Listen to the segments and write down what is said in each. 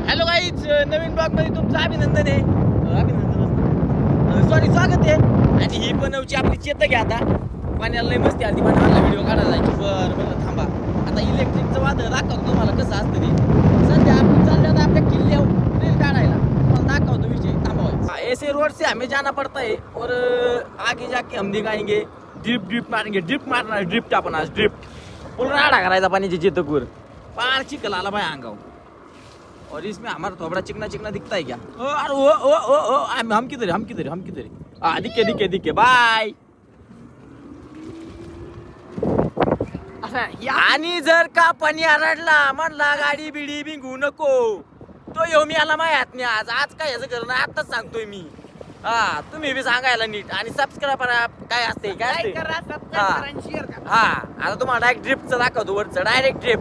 Hello guys, नवीन blog मध्ये तुमचं अभिनंदन आहे. सॉरी, स्वागत आहे. आणि ही बनवची आपली चेतक आहे. आता पाण्याला लई मस्ती आली, मला व्हिडिओ काढायला जायची. बरं थांबा, आता इलेक्ट्रिकचं वादळ दाखवतो तुम्हाला कसं असतं ते. सध्या आपण चाललो आता आपल्या किल्ल्यावर रील काढायला, तुम्हाला दाखवतो विषय. थांबा, ऐसे रोड से हमें जाना पड़ता है और आगे जाके हम दिखाएंगे. ड्रिप मारेंगे, ड्रिप मारना, ड्रिप टापन आज ड्रिप पूर्ण राडा करायचा पाण्याची चेतकवर. पार चिखल आला बाय अंगाव. और इसमें हमारा थोड़ा चिकना चिकना दिखता है क्या? अरे ओ हम किधर हाँ, दिखे बाय. आणि जर का पाणी आरडला म्हणला गाडी बिडी बिंगू नको, तो येऊ मी आला माझ्या हातने. आज काय याचं करणं आताच सांगतोय मी. हा, तुम्ही बी सांगायला नीट. आणि सबस्क्राईब काय असते हा. आता तुम्हाला डायरेक्ट ड्रिपचं दाखवतो, वरचं डायरेक्ट ड्रिप.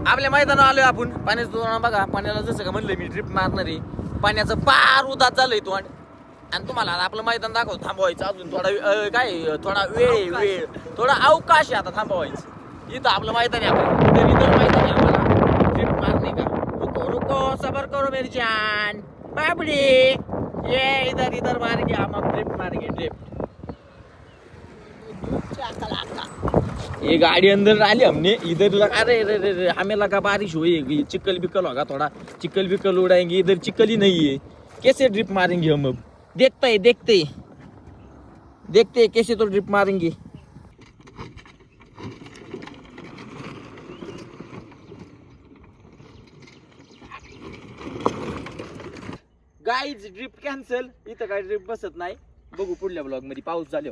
आपल्या मैदानावर आलोय आपण. पाण्याचं धोरण बघा, पाण्याला जसं का म्हणलं मी ड्रिप मारणार आहे. पाण्याचं पार उदात झालंय तो. आणि तुम्हाला आपलं मैदान दाखवतो. थांबवायचं अजून थोडा वेळ थोडा अवकाश आहे आता थांबवायचं. इथं आपलं मैदान आहे. आपण इधर मैदान आहे आम्हाला ड्रिप मारणे का. रुको सबर करो मेरी जान बाबडी. ये इधर मारेंगे हम, ड्रिप मारेंगे ड्रिप. ये गाड़ी अंदर डाली हमने, इधर लगा. अरे हमें लगा बारिश हुई, चिकल बिकल होगा, थोड़ा चिकल बिकल उड़ाएंगे. इधर चिकल ही नहीं है, कैसे ड्रिप मारेंगे हम अब. देखते कैसे तो ड्रिप मारेंगे. Guys drip cancel. इथं काय ड्रिप बसत नाही. बघू पुढल्या ब्लॉग मध्ये. पाऊस झाले.